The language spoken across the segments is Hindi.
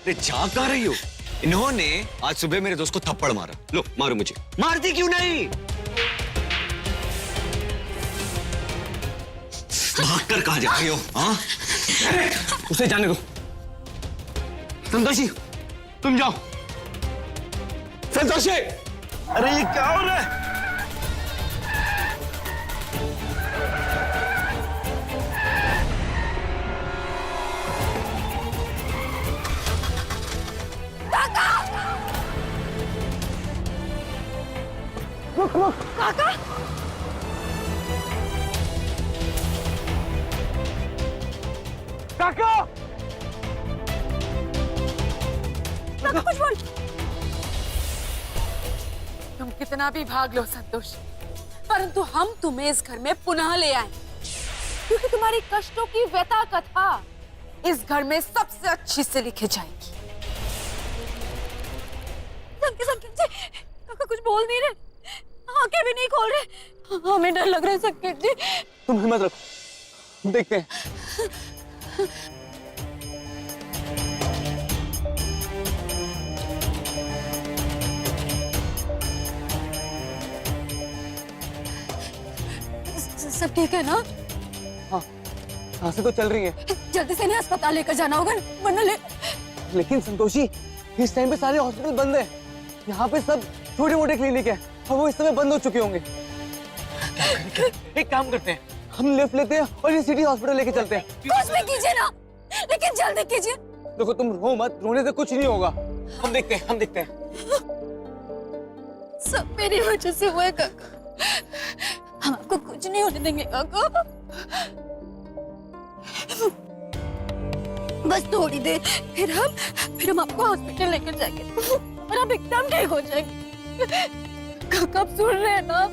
अरे जाग कहाँ रही हो? इन्होंने आज सुबह मेरे दोस्त को थप्पड़ मारा। लो मारो मुझे। मारती क्यों नहीं? भागकर कहाँ जा रही हो? हाँ? उसे जाने दो। संतोषी तुम जाओ। संतोषी, अरे ये क्या हो रहा है? काका! काका! काका कुछ बोल। तुम कितना भी भाग लो संतोष, परंतु हम तुम्हें इस घर में पुनः ले आए, क्योंकि तुम्हारी कष्टों की व्यथा कथा इस घर में सबसे अच्छी से लिखी जाएगी। संकेत जी, काका कुछ बोल नहीं रहे, आंखें भी नहीं खोल रहे, हमें डर लग रहा है संकेत जी। तुम हिम्मत रखो, देखते हैं। सब ठीक है ना? हाँ, सांसें तो चल रही हैं। जल्दी से इन्हें अस्पताल लेकर जाना होगा, वरना लेकिन संतोषी, इस टाइम पे सारे हॉस्पिटल बंद है। यहाँ पे सब छोटे मोटे क्लिनिक है और वो इस समय बंद हो चुके होंगे। एक काम करते हैं, हम लिफ्ट लेते हैं और ये सिटी हॉस्पिटल लेके चलते हैं। कुछ भी कीजिए ना, लेकिन जल्दी कीजिए। देखो तुम रो मत, रोने से कुछ नहीं होगा। हम देखते हैं, हम देखते हैं। सब मेरी वजह से हुआ है काका, हम आपको कुछ नहीं होने देंगे काका। बस थोड़ी देर, फिर हम आपको हॉस्पिटल लेकर जाएंगे और आप एकदम ठीक हो जाएंगे। काका आप सुन रहे हैं ना?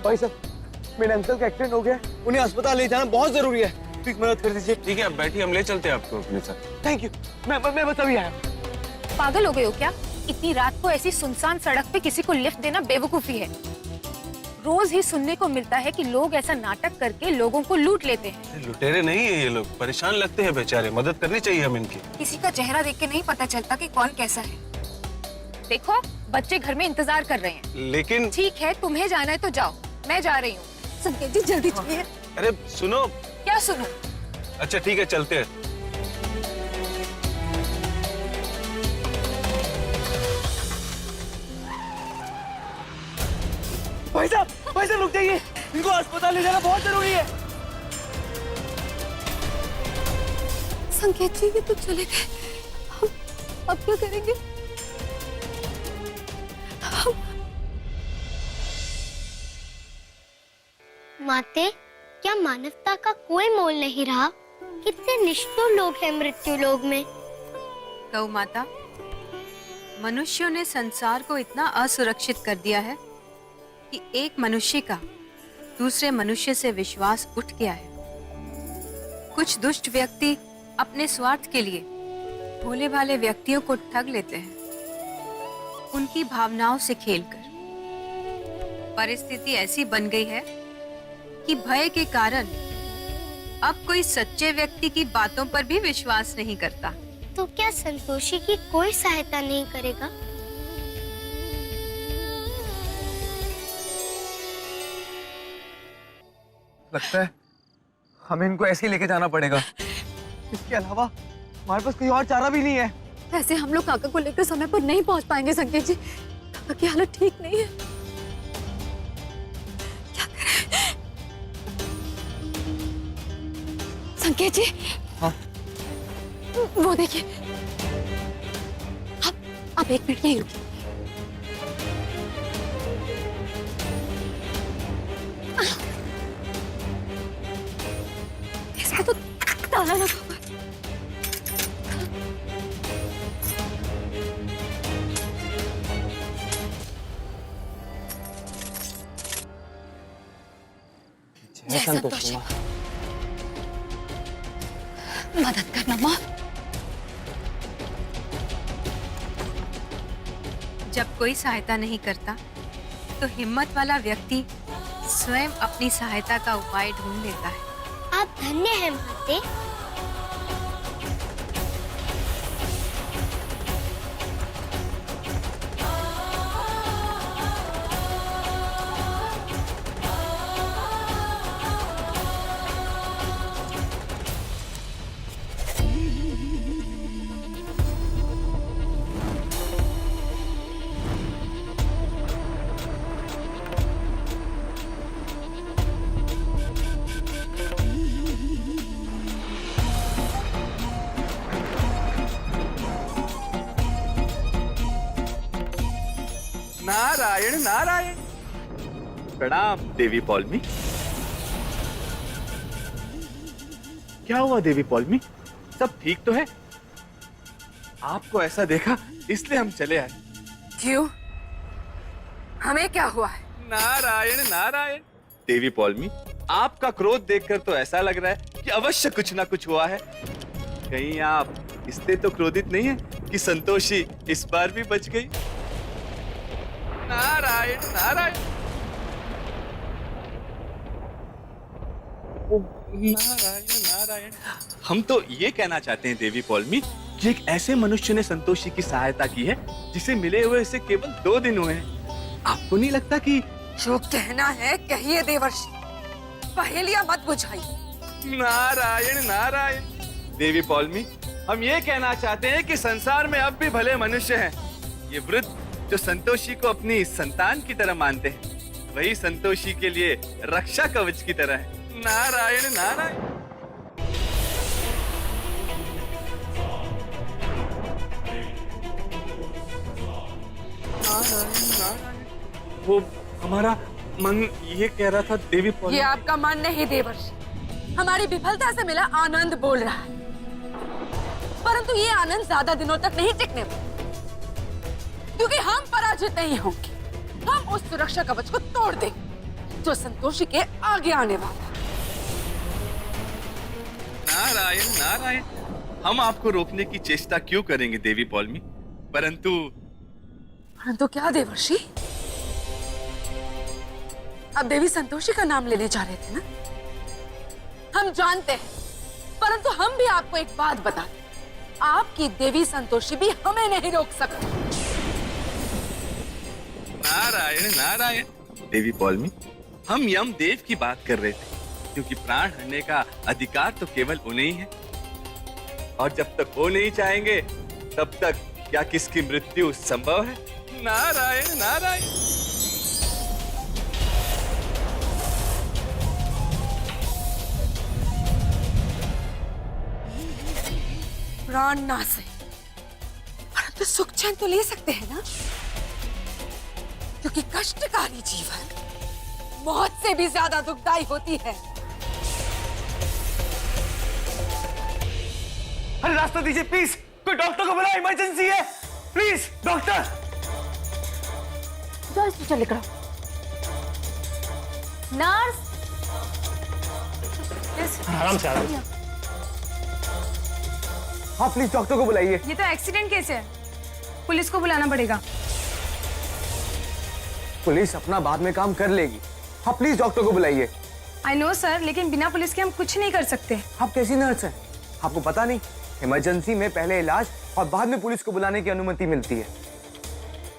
भाई साहब, मेरे अंकल का एक्सीडेंट हो गया, उन्हें अस्पताल ले जाना बहुत जरूरी है, प्लीज मदद कर दीजिए। ठीक है, आप बैठिए, हम ले चलते हैं आपको अपने साथ। Thank you. मैं बस अभी आया। पागल हो गए हो क्या? इतनी रात को ऐसी सुनसान सड़क पे किसी को लिफ्ट देना बेवकूफी है। रोज ही सुनने को मिलता है कि लोग ऐसा नाटक करके लोगों को लूट लेते हैं। लुटेरे नहीं है ये लोग, परेशान लगते हैं बेचारे, मदद करनी चाहिए हम इनकी। किसी का चेहरा देख के नहीं पता चलता कि कौन कैसा है। देखो, बच्चे घर में इंतजार कर रहे हैं। लेकिन ठीक है, तुम्हें जाना है तो जाओ, मैं जा रही हूँ। संकेत जी जल्दी चलिए। अरे सुनो। क्या सुनो? अच्छा ठीक है, चलते हैं। भाई साहब रुक जाइए, इनको अस्पताल ले जाना बहुत जरूरी है। संकेत जी ये तो चले गए, हम अब क्या करेंगे? माते, क्या मानवता का कोई मोल नहीं रहा? कितने निष्ठुर लोग हैं मृत्यु लोक में। गौ माता, मनुष्यों ने संसार को इतना असुरक्षित कर दिया है कि एक मनुष्य का दूसरे मनुष्य से विश्वास उठ गया है। कुछ दुष्ट व्यक्ति अपने स्वार्थ के लिए भोले भाले व्यक्तियों को ठग लेते हैं, उनकी भावनाओं से खेलकर। परिस्थिति ऐसी बन गई है कि भय के कारण अब कोई सच्चे व्यक्ति की बातों पर भी विश्वास नहीं करता। तो क्या संतोषी की कोई सहायता नहीं करेगा? लगता है हमें इनको ऐसे ही लेके जाना पड़ेगा। इसके अलावा हमारे पास कोई और चारा भी नहीं है। ऐसे हम लोग काका को लेकर समय पर नहीं पहुंच पाएंगे संकेत जी, काका की हालत ठीक नहीं है। क्या करें? संकेत जी। हाँ? वो देखिए, आप एक मिनट यहीं रुकिए। इसका तो ताला लगा हुआ है। जय संतोषी माँ। मदद करना माँ। जब कोई सहायता नहीं करता तो हिम्मत वाला व्यक्ति स्वयं अपनी सहायता का उपाय ढूंढ लेता है। आप धन्य हैं माते। नारायण नारायण। प्रणाम देवी पौलमी। क्या हुआ देवी पौलमी, सब ठीक तो है? आपको ऐसा देखा इसलिए हम चले आए। क्यों? हमें क्या हुआ है? नारायण नारायण। देवी पौलमी, आपका क्रोध देखकर तो ऐसा लग रहा है कि अवश्य कुछ ना कुछ हुआ है। कहीं आप इसलिए तो क्रोधित नहीं है कि संतोषी इस बार भी बच गई? नारायण नारायण। नारायण नारायण। हम तो ये कहना चाहते हैं देवी पौलमी कि एक ऐसे मनुष्य ने संतोषी की सहायता की है जिसे मिले हुए इसे केवल 2 दिन हुए हैं। आपको नहीं लगता कि जो कहना है कहिए देवर्षि, पहेलियां मत बुझाइए। नारायण नारायण। देवी पौलमी, हम ये कहना चाहते हैं कि संसार में अब भी भले मनुष्य हैं। ये वृद्ध जो संतोषी को अपनी संतान की तरह मानते हैं, वही संतोषी के लिए रक्षा कवच की तरह है। नारायण नारायण। नारायण नारायण। वो हमारा मन ये कह रहा था देवी पौलमी। ये आपका मन नहीं देवर्षि, हमारी विफलता से मिला आनंद बोल रहा है। परंतु ये आनंद ज्यादा दिनों तक नहीं टिकने वाला, क्योंकि हम पराजित नहीं होंगे। हम उस सुरक्षा कवच को तोड़ देंगे जो संतोषी के आगे आने वाला है। नारायण नारायण। हम आपको रोकने की चेष्टा क्यों करेंगे देवी पौलमी, परंतु क्या देवर्षि? अब देवी संतोषी का नाम लेने जा रहे थे ना? हम जानते हैं, परंतु हम भी आपको एक बात बता दें, आपकी देवी संतोषी भी हमें नहीं रोक सकती। नारायण नारायण। देवी पौलमी, हम यमदेव की बात कर रहे थे, क्योंकि प्राण हरने का अधिकार तो केवल उन्हें ही है, और जब तक वो नहीं चाहेंगे तब तक क्या किसकी मृत्यु संभव है? नारायण नारायण। प्राण ना सही, परंतु सुख चैन तो ले सकते हैं ना, क्योंकि कष्टकारी जीवन मौत से भी ज्यादा दुखदाई होती है। अरे रास्ता दीजिए प्लीज, कोई डॉक्टर को बुलाओ, इमरजेंसी है प्लीज। डॉक्टर चल निकलो। नर्स, आराम से आराम। हाँ प्लीज डॉक्टर को बुलाइए। ये तो एक्सीडेंट केस है, पुलिस को बुलाना पड़ेगा। पुलिस अपना बाद में काम कर लेगी। हाँ प्लीज डॉक्टर को बुलाइए। आई नो सर, लेकिन बिना पुलिस के हम कुछ नहीं कर सकते। आप कैसी नर्स हैं? आपको पता नहीं, इमरजेंसी में पहले इलाज और बाद में पुलिस को बुलाने की अनुमति मिलती है।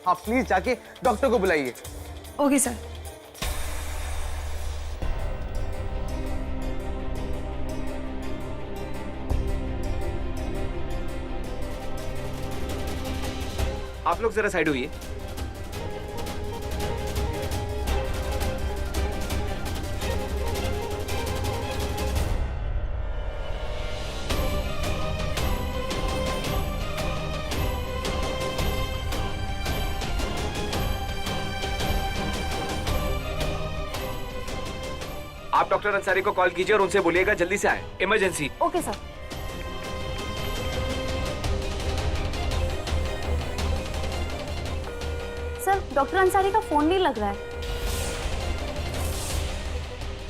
आप प्लीज जाके डॉक्टर को बुलाइए। Okay sir. आप लोग जरा साइड होइए। आप डॉक्टर अंसारी को कॉल कीजिए और उनसे बोलिएगा जल्दी से आए, emergency. Okay sir. Sir, doctor Ansari का फोन नहीं लग रहा है।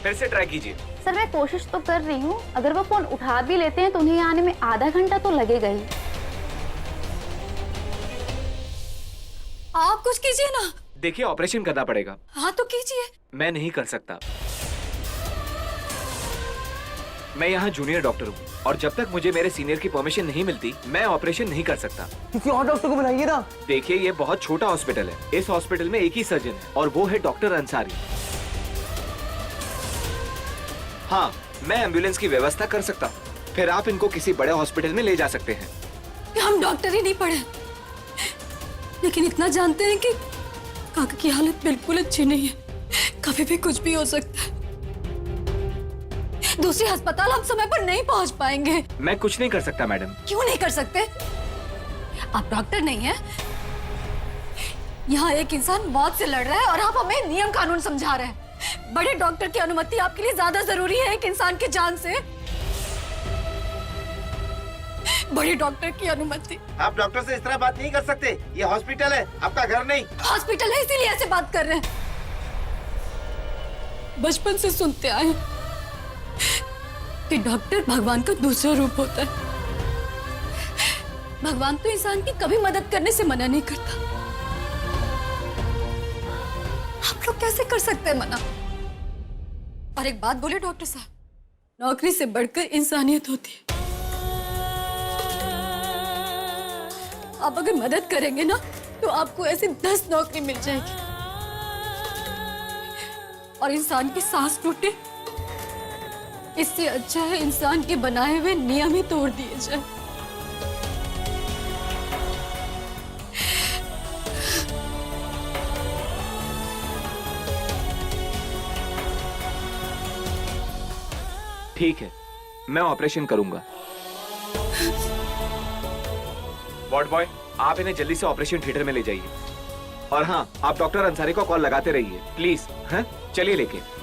फिर से ट्राई कीजिए। सर मैं कोशिश तो कर रही हूँ, अगर वो फोन उठा भी लेते हैं तो उन्हें आने में आधा घंटा तो लगेगा ही। आप कुछ कीजिए ना। देखिए ऑपरेशन करना पड़ेगा। हाँ तो कीजिए। मैं नहीं कर सकता। मैं यहाँ जूनियर डॉक्टर हूँ और जब तक मुझे मेरे सीनियर की परमिशन नहीं मिलती मैं ऑपरेशन नहीं कर सकता। किसी और डॉक्टर को बुलाइए ना। देखिए ये बहुत छोटा हॉस्पिटल है, इस हॉस्पिटल में एक ही सर्जन है और वो है डॉक्टर अंसारी। हाँ मैं एम्बुलेंस की व्यवस्था कर सकता हूँ, फिर आप इनको किसी बड़े हॉस्पिटल में ले जा सकते हैं। हम डॉक्टर ही नहीं पढ़े, लेकिन इतना जानते हैं कि काका की हालत बिल्कुल अच्छी नहीं है, कभी भी कुछ भी हो सकता है। दूसरे अस्पताल हम समय पर नहीं पहुंच पाएंगे। मैं कुछ नहीं कर सकता मैडम। क्यों नहीं कर सकते? आप डॉक्टर नहीं हैं। यहाँ एक इंसान मौत से लड़ रहा है और आप हमें नियम कानून समझा रहे हैं। बड़े डॉक्टर की अनुमति आपके लिए ज्यादा जरूरी है एक इंसान की जान से। बड़े डॉक्टर की अनुमति। आप डॉक्टर से इस तरह बात नहीं कर सकते, ये हॉस्पिटल है, आपका घर नहीं। हॉस्पिटल है इसीलिए ऐसे बात कर रहे हैं। बचपन से सुनते आए कि डॉक्टर भगवान का दूसरा रूप होता है। भगवान तो इंसान की कभी मदद करने से मना नहीं करता। हम लोग कैसे कर सकते हैं मना? और एक बात बोले डॉक्टर साहब, नौकरी से बढ़कर इंसानियत होती है। आप अगर मदद करेंगे ना तो आपको ऐसी 10 नौकरी मिल जाएगी और इंसान की सांस टूटे इससे अच्छा है इंसान के बनाए हुए नियम ही तोड़ दिए जाए। ठीक है मैं ऑपरेशन करूंगा। वार्ड बॉय आप इन्हें जल्दी से ऑपरेशन थिएटर में ले जाइए। और हाँ आप डॉक्टर अंसारी को कॉल लगाते रहिए प्लीज। हाँ चलिए लेके।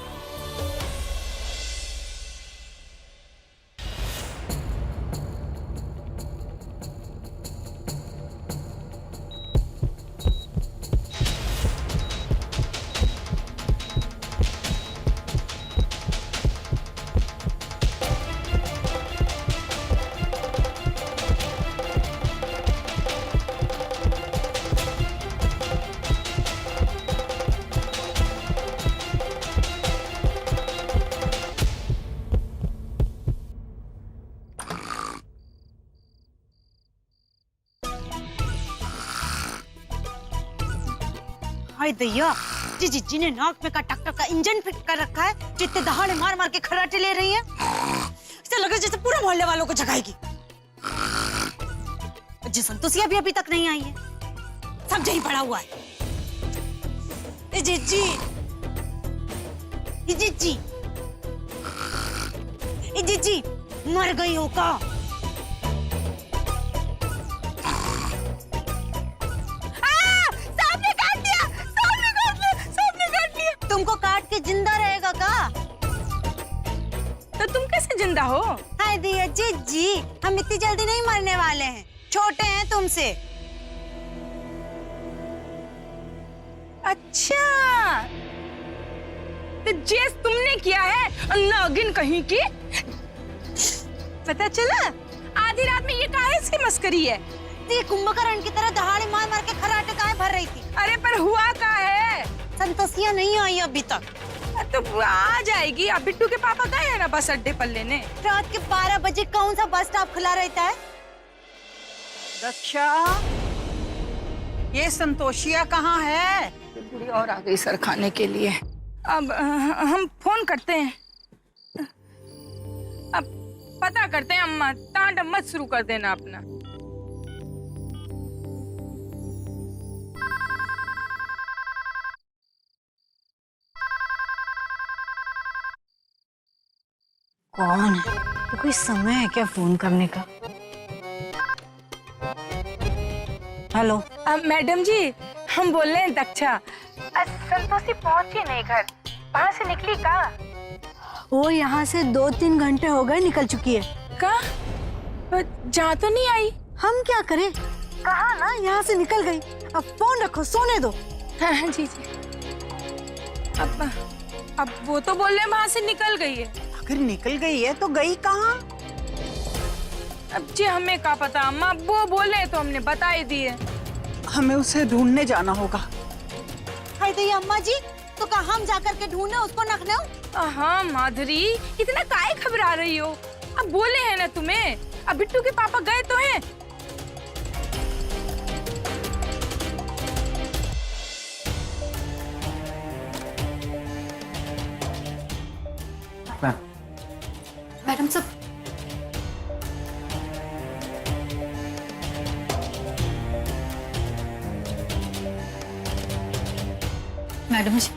हाय दैया, जीजी ने नाक में का ट्रैक्टर का इंजन फिट कर रखा है, जितने दहाड़े मार मार के खर्राटे ले रही है। ऐसा लग रहा है जैसे पूरा मोहल्ले वालों को जगाएगी। जी संतोषी अभी तक नहीं आई है, सब यहीं पड़ा हुआ है। ए जीजी, ए जीजी, ए जीजी, मर गई हो का? तुमको काट के जिंदा रहेगा का? तो तुम कैसे जिंदा हो? हाय दिया जीजी, हम इतनी जल्दी नहीं मरने वाले हैं, छोटे हैं तुमसे। अच्छा तो जेस तुमने किया है, नागिन कहीं की। पता चला आधी रात में ये काहे से मस्करी है? ये कुंभकर्ण की तरह दहाड़े मार मार के खर्राटे काहे भर रही थी? अरे पर हुआ का है? संतोषिया नहीं आई अभी तक। तो आ जाएगी। अब बिट्टू के पापा गए हैं ना बस अड्डे पर लेने। रात के 12 बजे कौन सा बस स्टॉप खुला रहता है? अच्छा ये संतोषिया कहाँ है? बुढ़ी और आ गई सर खाने के लिए। अब हम फोन करते हैं, अब पता करते हैं। अम्मा तांडव मत शुरू कर देना अपना। कौन है? तो कोई समय है क्या फोन करने का? हेलो मैडम जी, हम बोल रहे हैं दक्षा। संतोषी पहुंची नहीं घर, वहाँ से निकली कहाँ? वो यहाँ से 2-3 घंटे हो गए निकल चुकी है। कहाँ? जा तो नहीं आई। हम क्या करें? कहा ना यहाँ से निकल गई। अब फोन रखो, सोने दो। हाँ जी जी। अब वो तो बोल रहे वहाँ से निकल गई है। अगर निकल गई है तो गई कहाँ? अब जी हमें क्या पता अम्मा, वो बोले तो हमने बता ही दिए। हमें उसे ढूंढने जाना होगा। हाय दई अम्मा जी, तो कहाँ हम जाकर के ढूंढे उसको नखने? हाँ माधुरी, इतना काहे घबरा रही हो? अब बोले हैं ना तुम्हें, अब बिट्टू के पापा गए तो हैं। मैडम सब मैडम जी,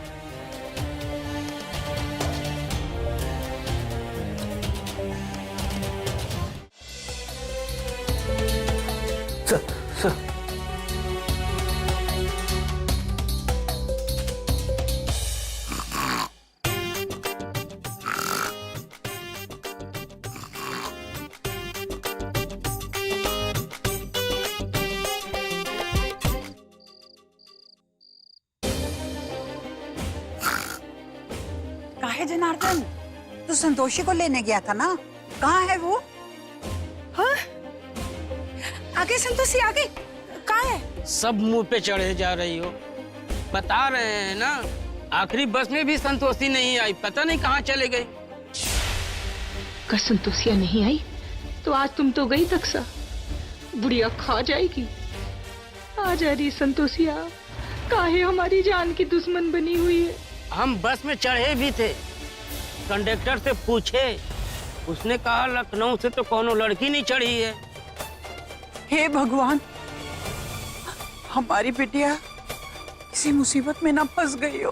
सर काहे जनार्दन, तू संतोषी को लेने गया था ना, कहाँ है वो? हाँ? आगे संतोषी आगे, कहाँ है? सब मुंह पे चढ़े जा रही हो। बता रहे हैं ना, आखिरी बस में भी संतोषी नहीं आई, पता नहीं कहाँ चले गई। अगर संतोषिया नहीं आई तो आज तुम तो गई तकसा, बुढ़िया खा जाएगी। आ जा रही संतोषिया, काहे हमारी जान की दुश्मन बनी हुई है। हम बस में चढ़े भी थे, कंडक्टर से पूछे, उसने कहा लखनऊ से तो कोनो लड़की नहीं चढ़ी है। हे भगवान, हमारी बिटिया किसी मुसीबत में ना फंस गई हो।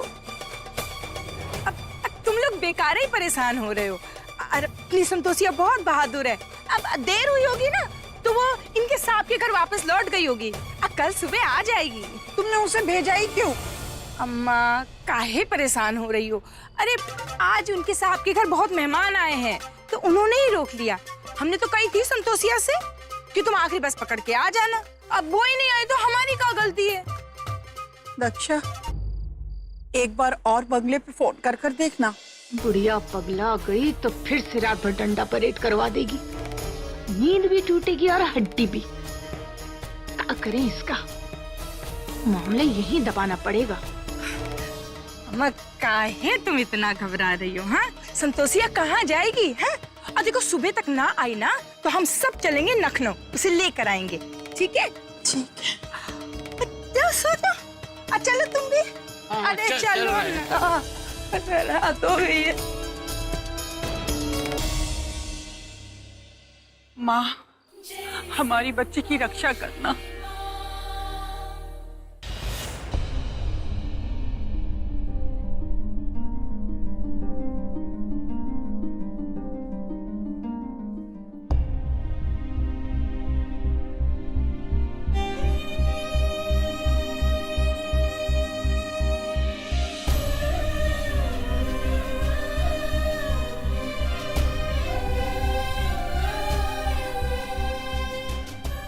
अब तुम लोग बेकार ही परेशान हो रहे हो। अरे प्लीज संतोषिया बहुत बहादुर है, अब देर हुई होगी ना तो वो इनके साहब के घर वापस लौट गई होगी, अब कल सुबह आ जाएगी। तुमने उसे भेजा ही क्यों? अम्मा काहे परेशान हो रही हो? अरे आज उनके साहब के घर बहुत मेहमान आए हैं तो उन्होंने ही रोक लिया। हमने तो कही थी संतोषिया से कि तुम आखिरी बस पकड़ के आ जाना, अब वो ही नहीं आई तो हमारी क्या गलती है? दक्षा, एक बार और बंगले पे फोन कर कर देखना। बुढ़िया पगला गई तो फिर से रात भर डंडा परेड करवा देगी, नींद भी टूटेगी और हड्डी भी। क्या करें इसका, मामला यही दबाना पड़ेगा। अम्मा काहे तुम इतना घबरा रही हो? हाँ, संतोषिया कहाँ जाएगी? हाँ, और देखो सुबह तक ना आई ना तो हम सब चलेंगे लखनऊ, उसे लेकर आएंगे, ठीक है? ठीक है। चलो तुम भी। अरे चलो ना, रात हो गई है। माँ, हमारी बच्ची की रक्षा करना।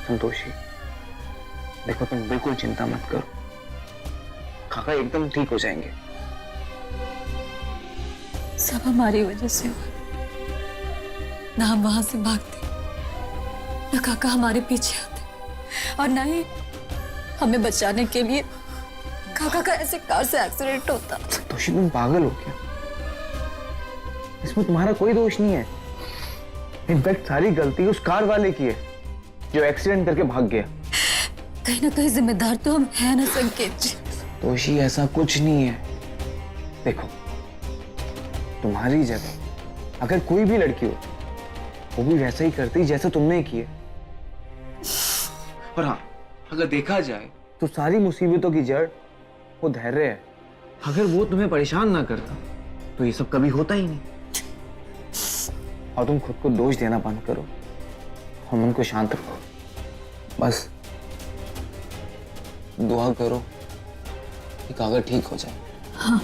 संतोषी, देखो तुम बिल्कुल चिंता मत करो, काका एकदम ठीक हो जाएंगे। सब हमारी वजह से हुआ, ना हम वहां से भागते, ना काका हमारे पीछे आते, और ना ही हमें बचाने के लिए काका का ऐसे कार से एक्सीडेंट होता। संतोषी, तुम पागल हो क्या? इसमें तुम्हारा कोई दोष नहीं है। इनफैक्ट सारी गलती उस कार वाले की है जो एक्सीडेंट करके भाग गया। कहीं ना कहीं जिम्मेदार तो हम हैं ना संकेत जी। तोशी, ऐसा कुछ नहीं है। देखो, तुम्हारी जगह अगर कोई भी लड़की हो वो भी वैसा ही करती जैसे तुमने किए। और हाँ, अगर देखा जाए तो सारी मुसीबतों की जड़ वो धैर्य है। अगर वो तुम्हें परेशान ना करता तो ये सब कभी होता ही नहीं। और तुम खुद को दोष देना बंद करो और मन को शांत रखो। बस दुआ करो कि काका ठीक हो जाए। हाँ।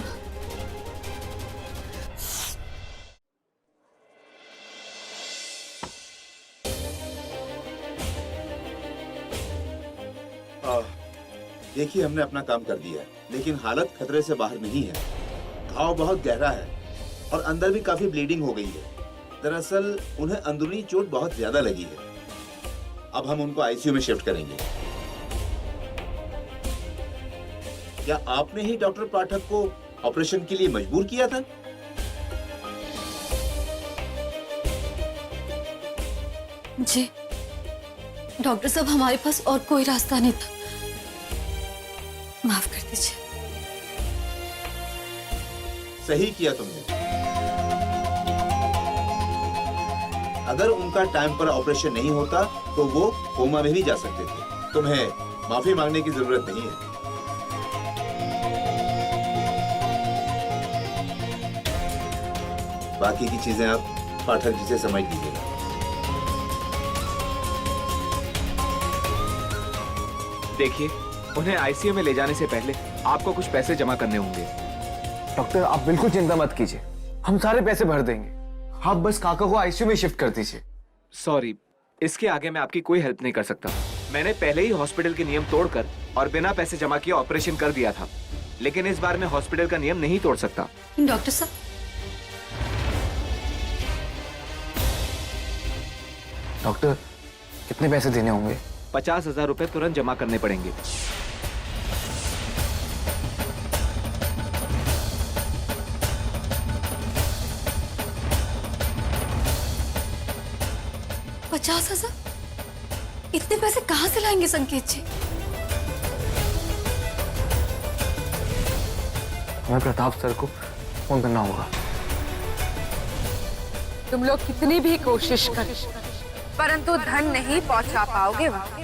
देखिए, हमने अपना काम कर दिया है, लेकिन हालत खतरे से बाहर नहीं है। घाव बहुत गहरा है और अंदर भी काफी ब्लीडिंग हो गई है। दरअसल उन्हें अंदरूनी चोट बहुत ज्यादा लगी है। अब हम उनको आईसीयू में शिफ्ट करेंगे। क्या आपने ही डॉक्टर पाठक को ऑपरेशन के लिए मजबूर किया था? जी डॉक्टर साहब, हमारे पास और कोई रास्ता नहीं था, माफ कर दीजिए। सही किया तुमने। अगर उनका टाइम पर ऑपरेशन नहीं होता तो वो कोमा में भी जा सकते थे। तुम्हें माफी मांगने की जरूरत नहीं है। बाकी की चीजें आप पाठक जी से समझ लीजिएगा। देखिए, उन्हें आईसीयू में ले जाने से पहले आपको कुछ पैसे जमा करने होंगे। डॉक्टर आप बिल्कुल चिंता मत कीजिए, हम सारे पैसे भर देंगे। आप बस काका को आईसीयू में शिफ्ट कर दीजिए। सॉरी, इसके आगे मैं आपकी कोई हेल्प नहीं कर सकता। मैंने पहले ही हॉस्पिटल के नियम तोड़कर और बिना पैसे जमा किए ऑपरेशन कर दिया था, लेकिन इस बार मैं हॉस्पिटल का नियम नहीं तोड़ सकता। डॉक्टर साहब, डॉक्टर कितने पैसे देने होंगे? 50,000 रुपए तुरंत जमा करने पड़ेंगे। $50,000? इतने पैसे कहाँ से लाएंगे संकेत जी? हमें प्रताप सर को फोन करना होगा। तुम लोग कितनी भी कोशिश कर, परंतु धन नहीं पहुंचा पाओगे वहां।